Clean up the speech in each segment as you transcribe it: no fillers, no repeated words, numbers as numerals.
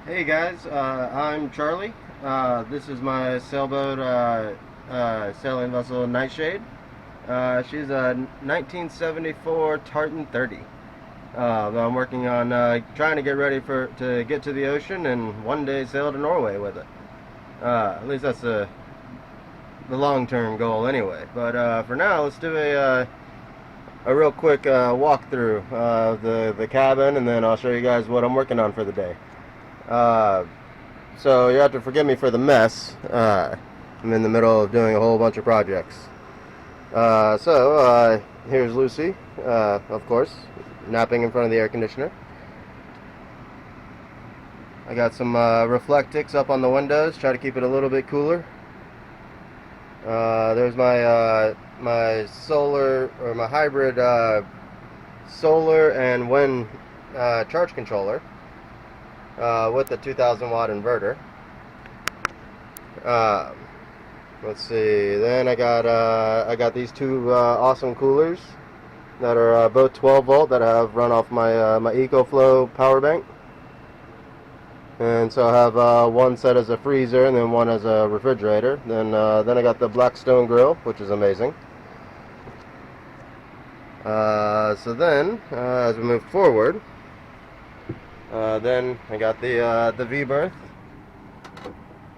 Hey guys, I'm Charlie. This is my sailboat sailing vessel Nightshade. She's a 1974 Tartan 30. I'm working on trying to get ready to get to the ocean and one day sail to Norway with it. At least that's the long-term goal anyway. But for now, let's do a real quick walkthrough of the cabin, and then I'll show you guys what I'm working on for the day. Uh, So you have to forgive me for the mess. I'm in the middle of doing a whole bunch of projects. Here's Lucy, of course, napping in front of the air conditioner. I got some reflectics up on the windows, try to keep it a little bit cooler. There's my solar, or my hybrid solar and wind charge controller with the 2000 watt inverter. Uh, let's see. Then I got these two awesome coolers that are both 12 volt that I have run off my EcoFlow power bank. And so I have one set as a freezer and then one as a refrigerator. Then I got the Blackstone grill, which is amazing. As we move forward, then I got the V-berth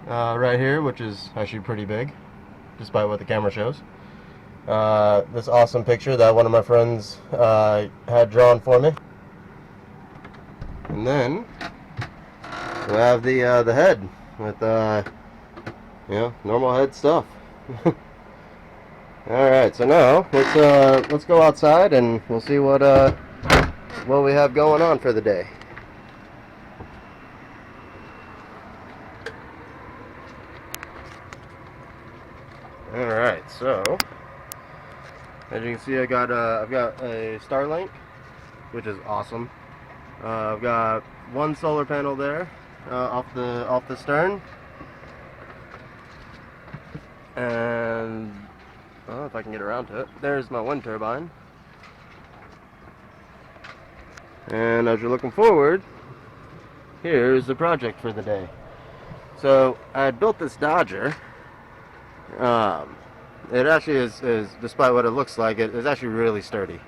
right here, which is actually pretty big, despite what the camera shows. This awesome picture that one of my friends had drawn for me. And then we have the head with normal head stuff. All right, so now let's go outside and we'll see what we have going on for the day. All right, so as you can see, I've got a Starlink, which is awesome. I've got one solar panel there off the stern, and if I can get around to it, there's my wind turbine. And as you're looking forward, here's the project for the day. So I had built this Dodger. It actually is, despite what it looks like, it is actually really sturdy.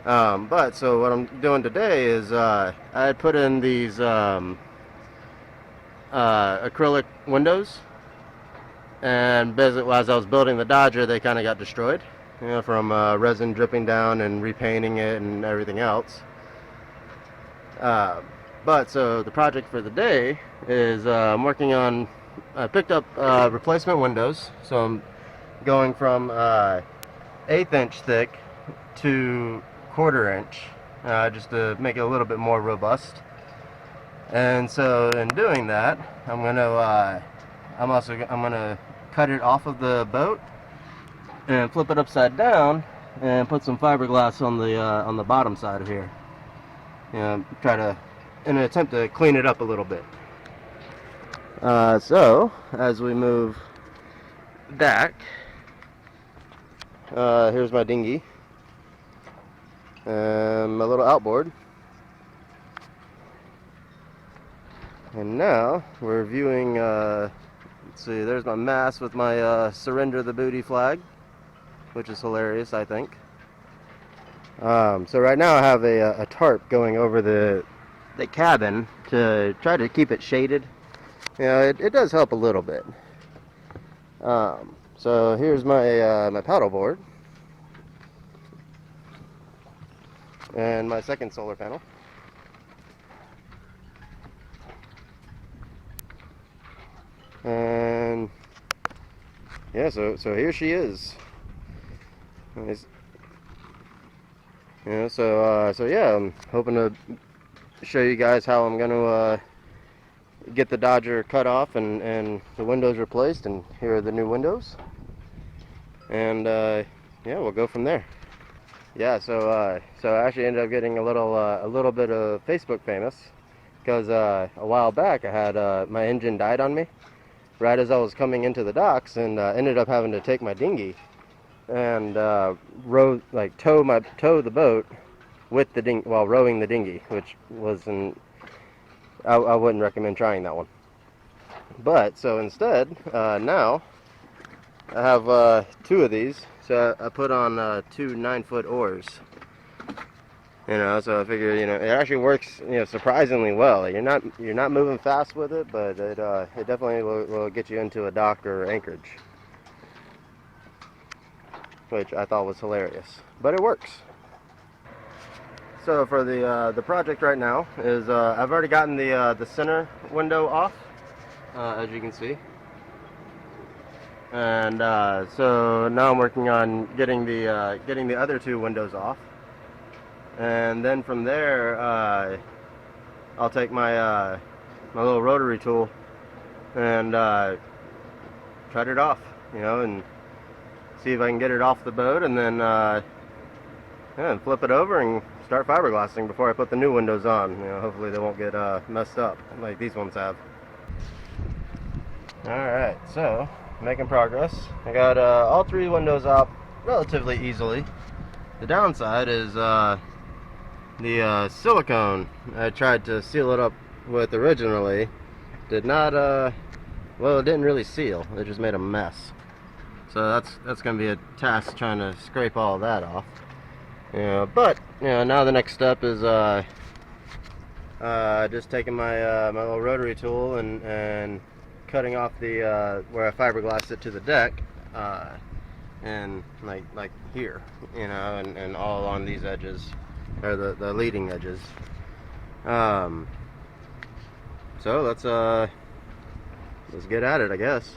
But so what I'm doing today is I had put in these acrylic windows, and basically as I was building the Dodger, they kind of got destroyed, from resin dripping down and repainting it and everything else. But so the project for the day is I'm working on. I picked up replacement windows, so I'm going from 1/8 inch thick to 1/4 inch, just to make it a little bit more robust. And so in doing that, I'm gonna cut it off of the boat and flip it upside down and put some fiberglass on the bottom side of here. Try to, in an attempt to clean it up a little bit. So as we move back, here's my dinghy and my little outboard. And now we're viewing, let's see, there's my mast with my surrender the booty flag, which is hilarious, I think. So right now I have a tarp going over the cabin to try to keep it shaded. It does help a little bit. So here's my paddle board and my second solar panel. And yeah, so here she is. Nice. So yeah, I'm hoping to show you guys how I'm going to get the Dodger cut off and the windows replaced, and here are the new windows. And yeah, we'll go from there. Yeah, so I actually ended up getting a little bit of Facebook famous, because a while back I had my engine died on me right as I was coming into the docks, and ended up having to take my dinghy and tow the boat with the while rowing the dinghy, which was I wouldn't recommend trying that one. But so instead, now I have 2 of these. So I put on 2 9-foot oars. So I figured, it actually works, surprisingly well. You're not moving fast with it, but it definitely will get you into a dock or anchorage, which I thought was hilarious. But it works. So for the project right now is I've already gotten the center window off, as you can see, and so now I'm working on getting the other 2 windows off. And then from there, I'll take my my little rotary tool and cut it off, and see if I can get it off the boat, and then and flip it over and start fiberglassing before I put the new windows on. Hopefully they won't get messed up like these ones have. All right, so making progress. I got all 3 windows out relatively easily. The downside is the silicone I tried to seal it up with originally did not well, it didn't really seal. It just made a mess. So that's gonna be a task trying to scrape all of that off. But now the next step is just taking my my little rotary tool and cutting off the where I fiberglassed it to the deck, and like here, and all along these edges, or the leading edges. So let's get at it, I guess.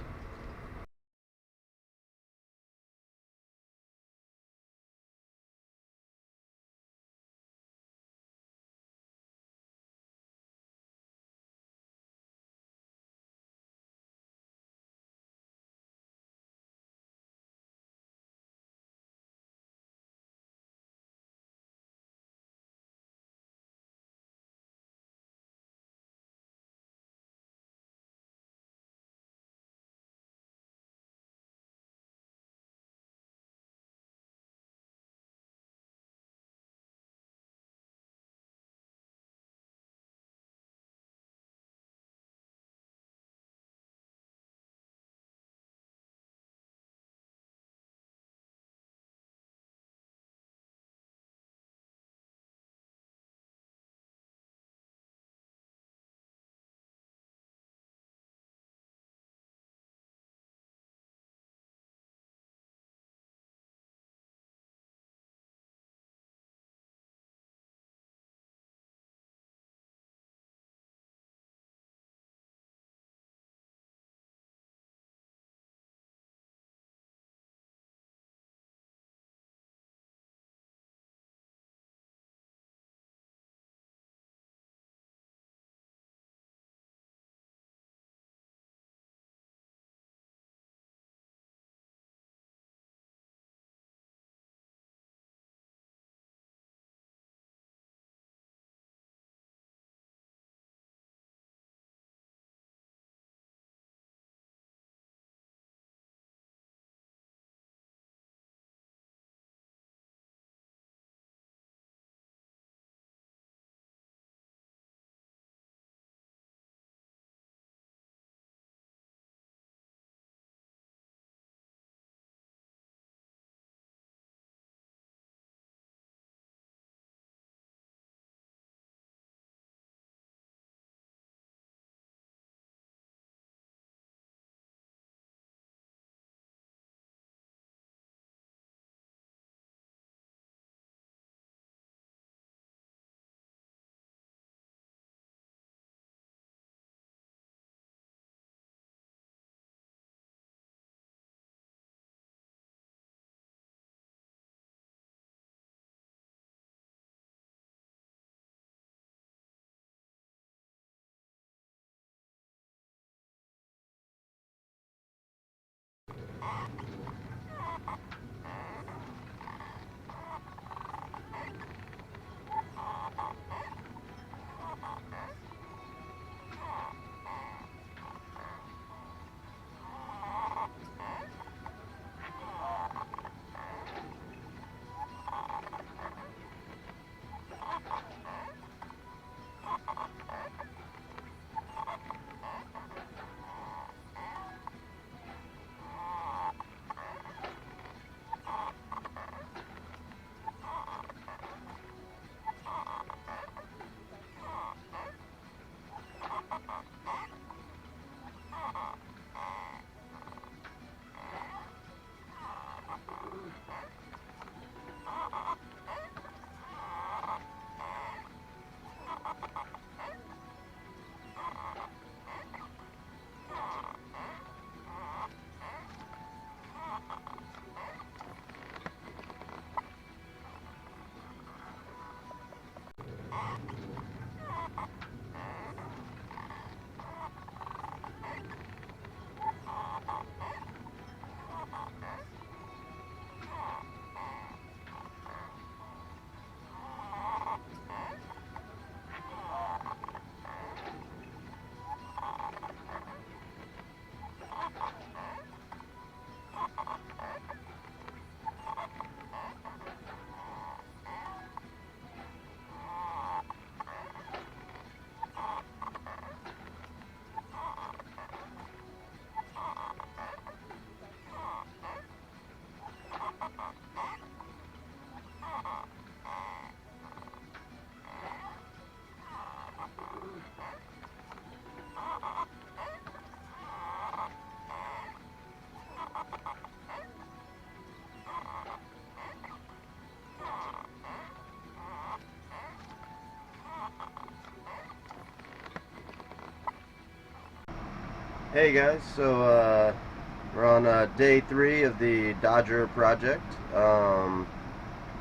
Hey guys, we're on day 3 of the Dodger project.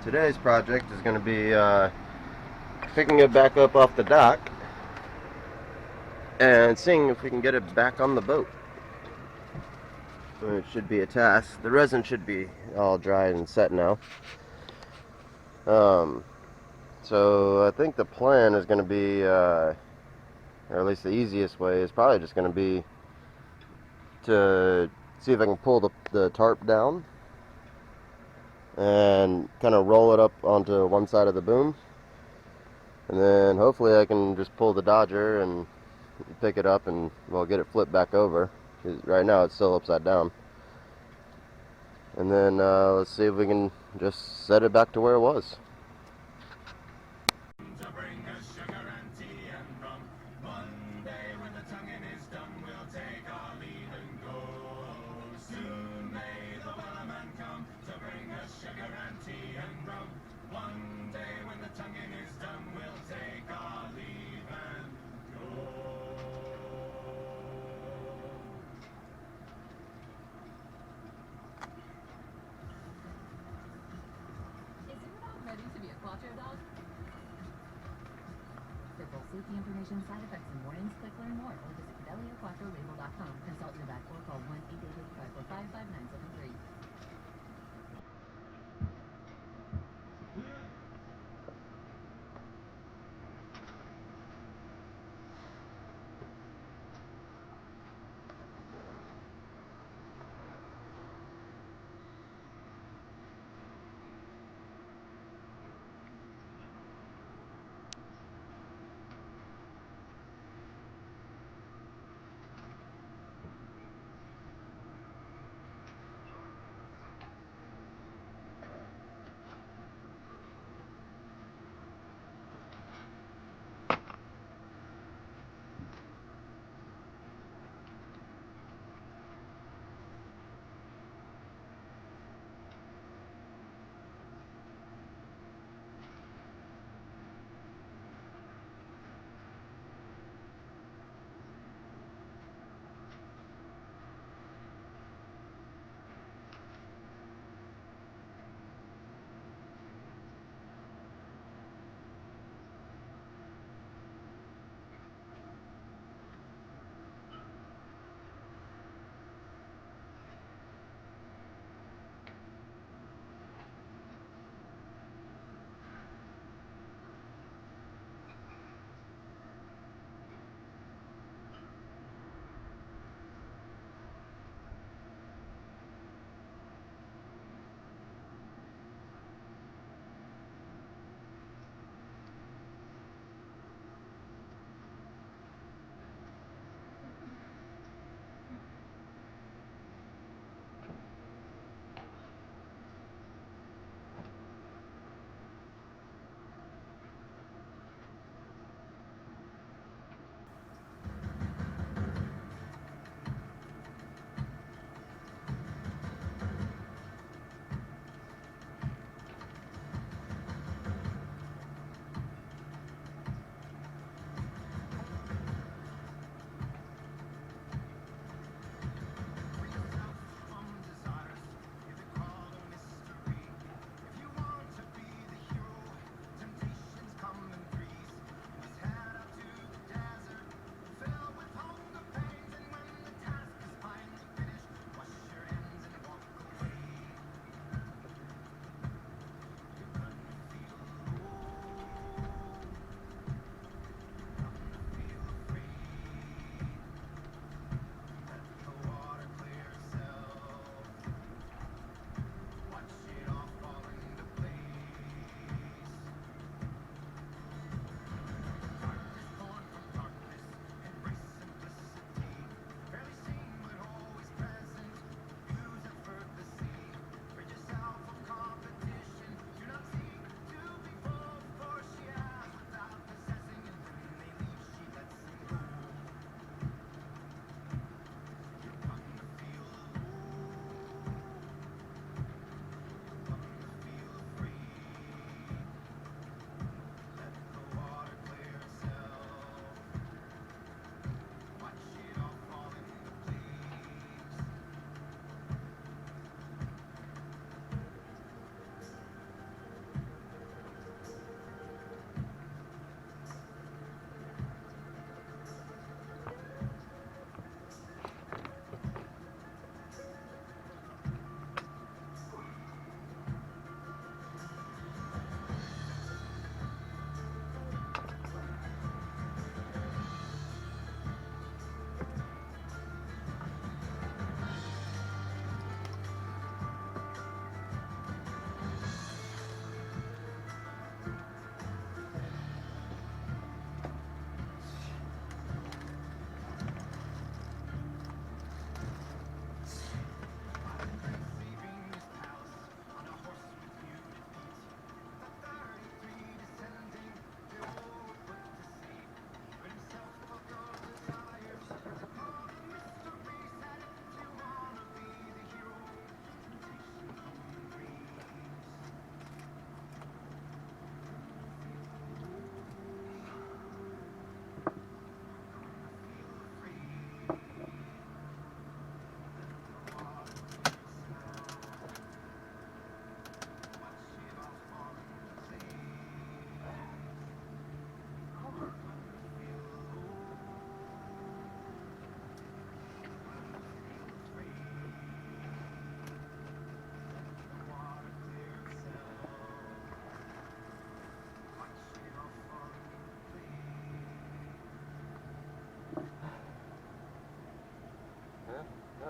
Today's project is going to be picking it back up off the dock and seeing if we can get it back on the boat. It should be a task. The resin should be all dried and set now. Um, so I think the plan is going to be, or at least the easiest way, is probably just going to be to see if I can pull the tarp down and kind of roll it up onto one side of the boom, and then hopefully I can just pull the Dodger and pick it up and, well, get it flipped back over. 'Cause right now it's still upside down. And then let's see if we can just set it back to where it was. Ready to be a quattro dog? For full safety information, side effects, and warnings, click learn more or visit FideliaQuattroLabel.com. Consult your vet or call 1-888-545-5973.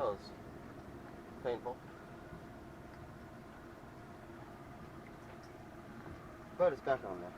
was painful. But it's back on there.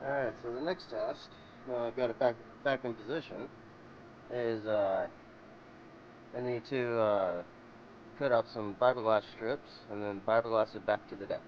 Alright, so the next task, now I've got it back in position, is I need to cut out some fiberglass strips and then fiberglass it back to the deck.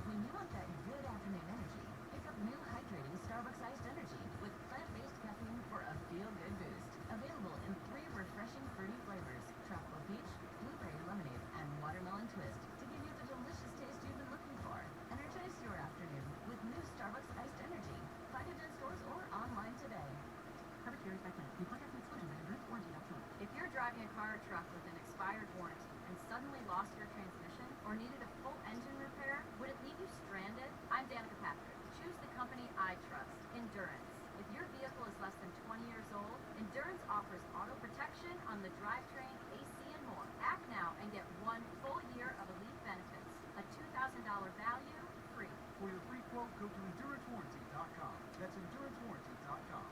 When you want that good afternoon energy, pick up new hydrating Starbucks iced energy with plant-based caffeine for a feel-good boost. Available in 3 refreshing fruity flavors: tropical peach, blueberry lemonade, and watermelon twist, to give you the delicious taste you've been looking for. Energize your afternoon with new Starbucks iced energy. Find it in stores or online today. Cover carries by plan. New product exclusions at endurance-warranty.com. If you're driving a car or truck with an expired warranty and suddenly lost your transmission or needed a full engine repair, would it leave you stranded? I'm Danica Patrick. Choose the company I trust, Endurance. If your vehicle is less than 20 years old, Endurance offers auto protection on the drivetrain, AC, and more. Act now and get 1 full year of elite benefits. A $2,000 value, free. For your free quote, go to endurancewarranty.com. That's endurancewarranty.com.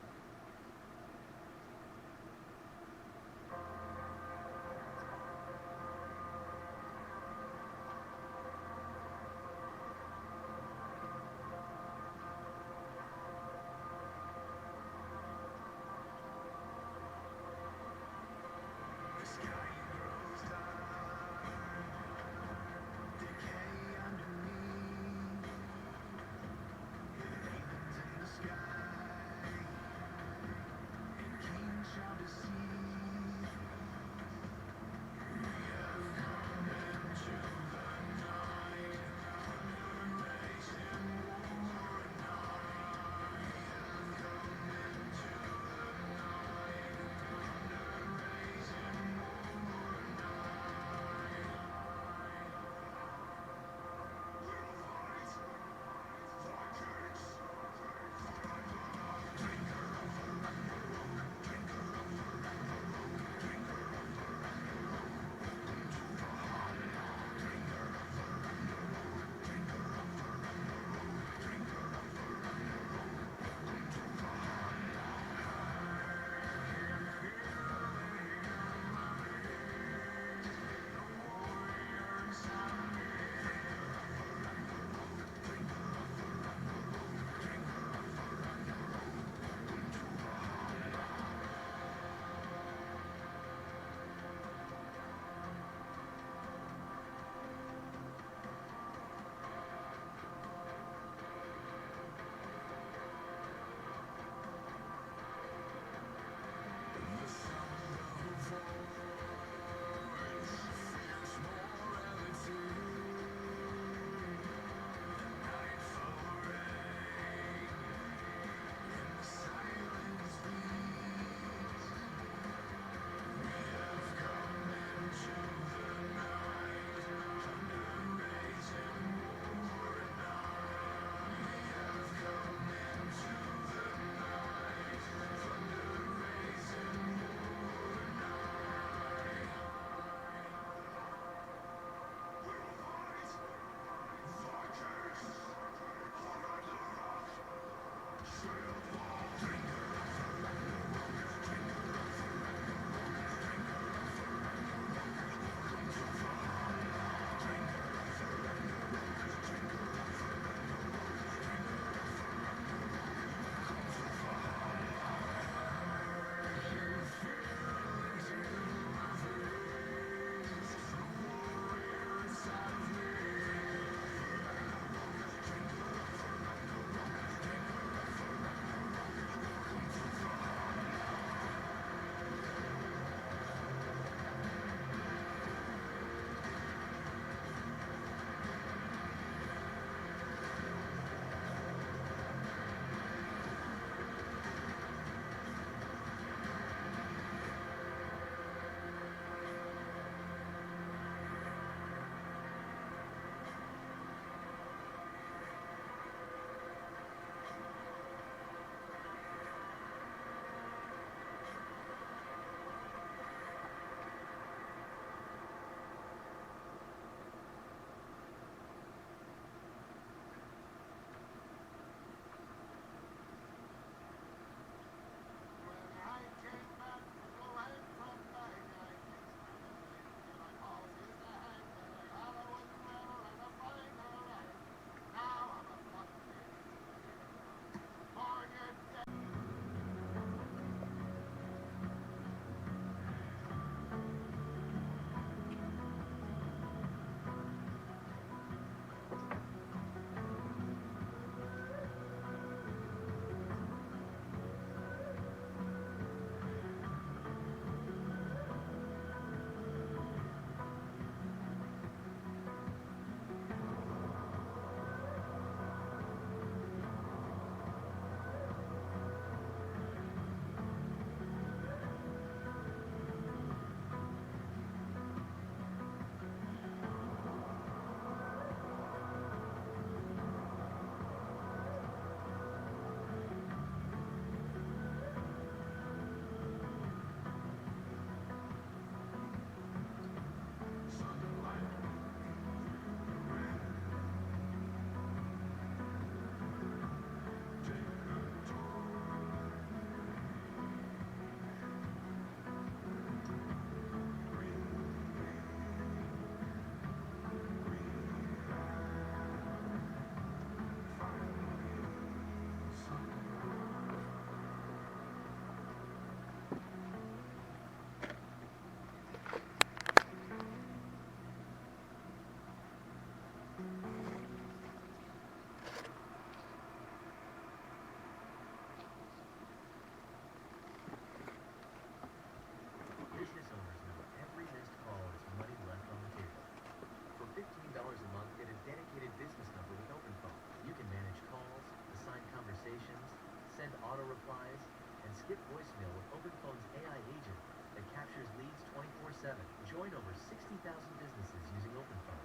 skip voicemail with OpenPhone's AI agent that captures leads 24/7. Join over 60,000 businesses using OpenPhone.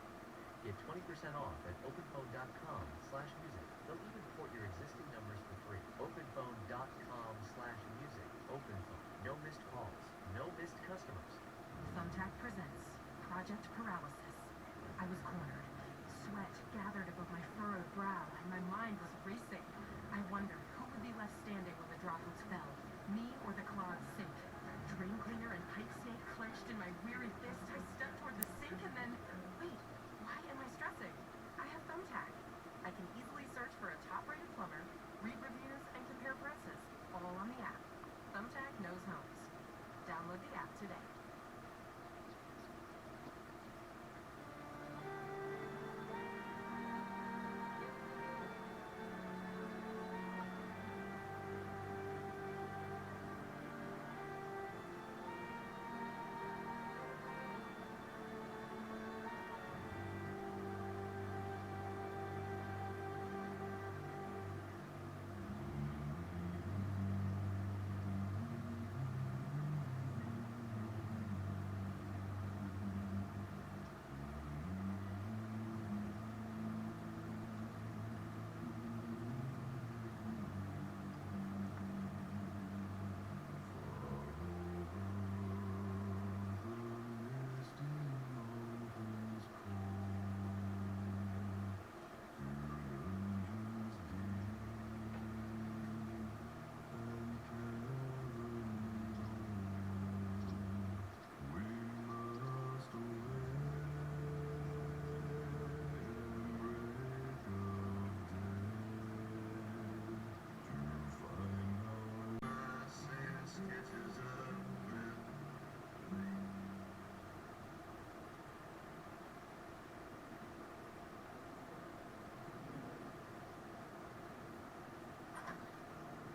Get 20% off at openphone.com/music. They'll even port your existing numbers for free. openphone.com/music. OpenPhone. No missed calls. No missed customers. Thumbtack presents Project Paralysis. I was cornered. Sweat gathered above my furrowed brow, and my mind was racing. I wondered who would be left standing when the droplets fell, me or the clogged sink. Drain cleaner and pipe snake clenched in my weary fist. I stepped toward the sink and then... Wait, why am I stressing? I have Thumbtack. I can easily search for a top-rated plumber, read reviews, and compare prices, all on the app. Thumbtack knows homes. Download the app today.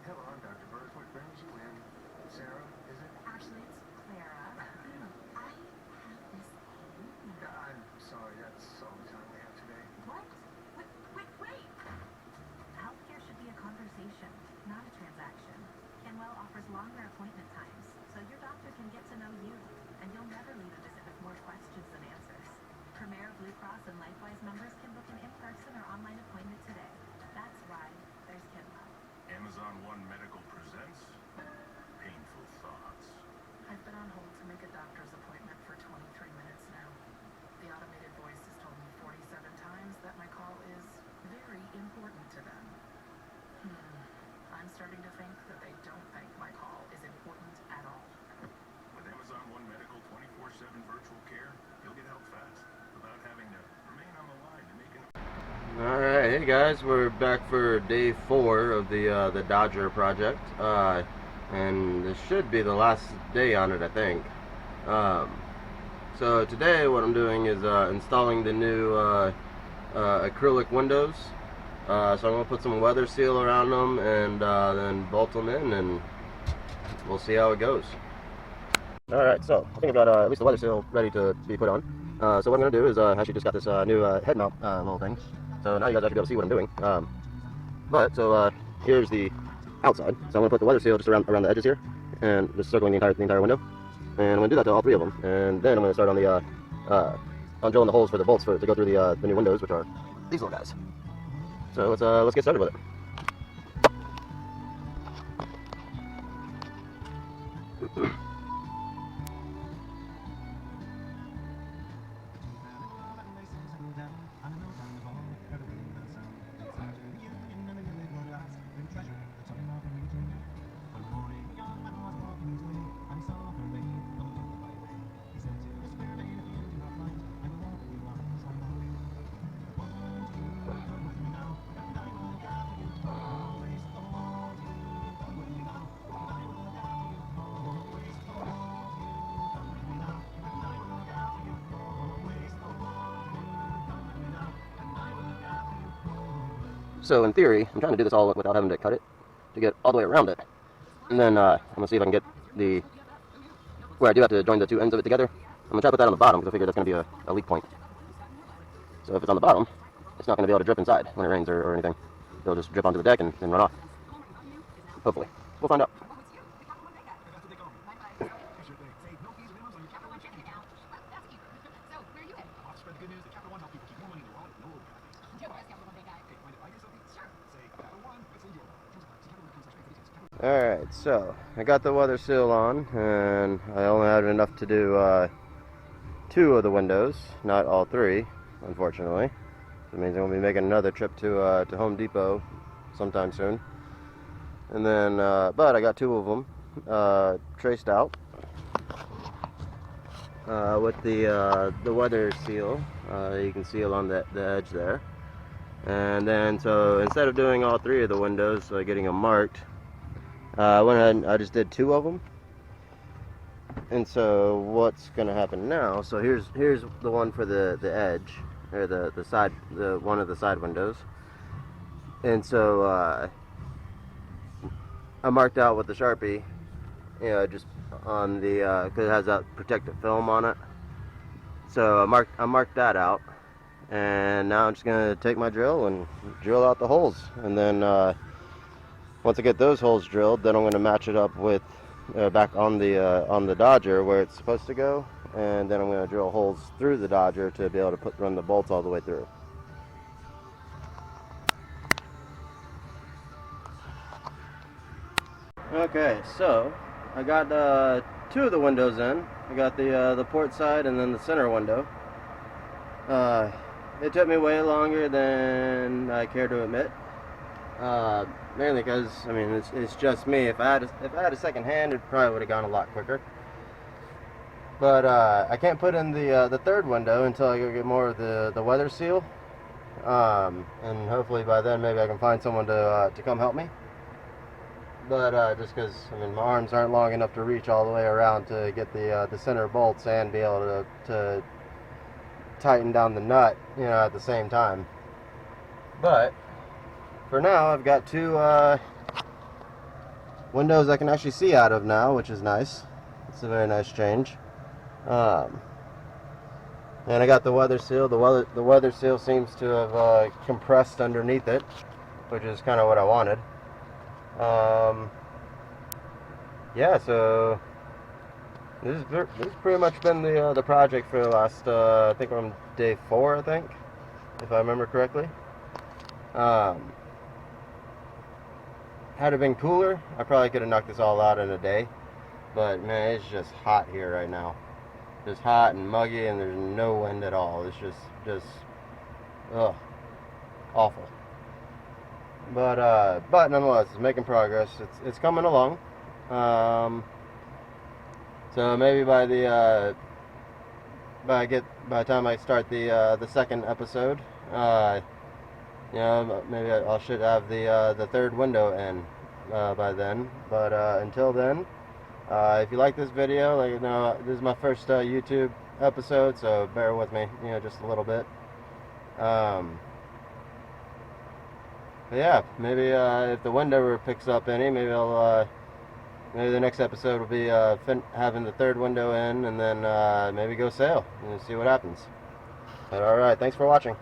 Hello, I'm Dr. Burke. What brings you in? Sarah, is it? Actually, it's Clara. I have this pain. I'm sorry, that's all the time we have today. What? Wait! Healthcare should be a conversation, not a transaction. Kenwell offers longer appointment times, so your doctor can get to know you, and you'll never leave a visit with more questions than answers. Premier Blue Cross and LifeWise members can book an in-person or online appointment today. That's why there's Kenwell. Amazon One Medical presents Painful Thoughts. I've been on hold to make a doctor's appointment for 23 minutes now. The automated voice has told me 47 times that my call is very important to them. I'm starting to think that they don't think my call is important at all. With Amazon One Medical 24/7 virtual care, you'll get help fast without having to remain on the line to make an... Alright, hey guys, we're back for day 4 of the Dodger project, and this should be the last day on it, I think. So today what I'm doing is installing the new acrylic windows. So I'm going to put some weather seal around them and then bolt them in, and we'll see how it goes. Alright, so I think I've got at least the weather seal ready to be put on. So what I'm going to do is I actually just got this new head mount little thing. So now you guys actually be able to see what I'm doing. Here's the outside. So I'm going to put the weather seal just around the edges here, and just circling the entire window. And I'm going to do that to all 3 of them. And then I'm going to start on the on drilling the holes for the bolts to go through the new windows, which are these little guys. So let's get started with it. So in theory, I'm trying to do this all without having to cut it, to get all the way around it. And then I'm going to see if I can get where I do have to join the 2 ends of it together. I'm going to try to put that on the bottom, because I figure that's going to be a leak point. So if it's on the bottom, it's not going to be able to drip inside when it rains or anything. It'll just drip onto the deck and run off. Hopefully. We'll find out. Alright, so I got the weather seal on, and I only had enough to do 2 of the windows, not all 3, unfortunately. That means I'm going to be making another trip to Home Depot sometime soon. And then, but I got 2 of them traced out with the weather seal. You can see along the edge there. And then, so instead of doing all 3 of the windows, getting them marked, I went ahead and I just did 2 of them. And so what's going to happen now, so here's the one for the edge, or the side, one of the side windows. And so I marked out with the Sharpie, you know, just on the, because it has that protective film on it. So I marked that out. And now I'm just going to take my drill and drill out the holes. And then once I get those holes drilled, then I'm going to match it up with back on the Dodger where it's supposed to go. And then I'm going to drill holes through the Dodger to be able to run the bolts all the way through. Okay, so I got 2 of the windows in. I got the port side and then the center window. It took me way longer than I care to admit. Mainly because, I mean, it's just me. If I had a second hand, it probably would have gone a lot quicker. But I can't put in the third window until I go get more of the weather seal. And hopefully by then maybe I can find someone to come help me. But just because, I mean, my arms aren't long enough to reach all the way around to get the center bolts and be able to tighten down the nut, you know, at the same time. But for now, I've got 2 windows I can actually see out of now, which is nice. It's a very nice change. And I got the weather seal. The weather seal seems to have compressed underneath it, which is kind of what I wanted. Yeah, so this has pretty much been the project for the last, I think I'm day 4, I think, if I remember correctly. Had it been cooler, I probably could have knocked this all out in a day. But man, it's just hot here right now. Just hot and muggy, and there's no wind at all. It's just ugh, awful. But nonetheless, it's making progress. It's coming along. So maybe by the time I start the second episode, you know, maybe I should have the third window in by then. But until then, if you like this video, like, you know, this is my first YouTube episode, so bear with me, you know, just a little bit. But yeah, maybe if the wind ever picks up any, maybe I'll maybe the next episode will be having the third window in, and then maybe go sail and see what happens. But all right, thanks for watching.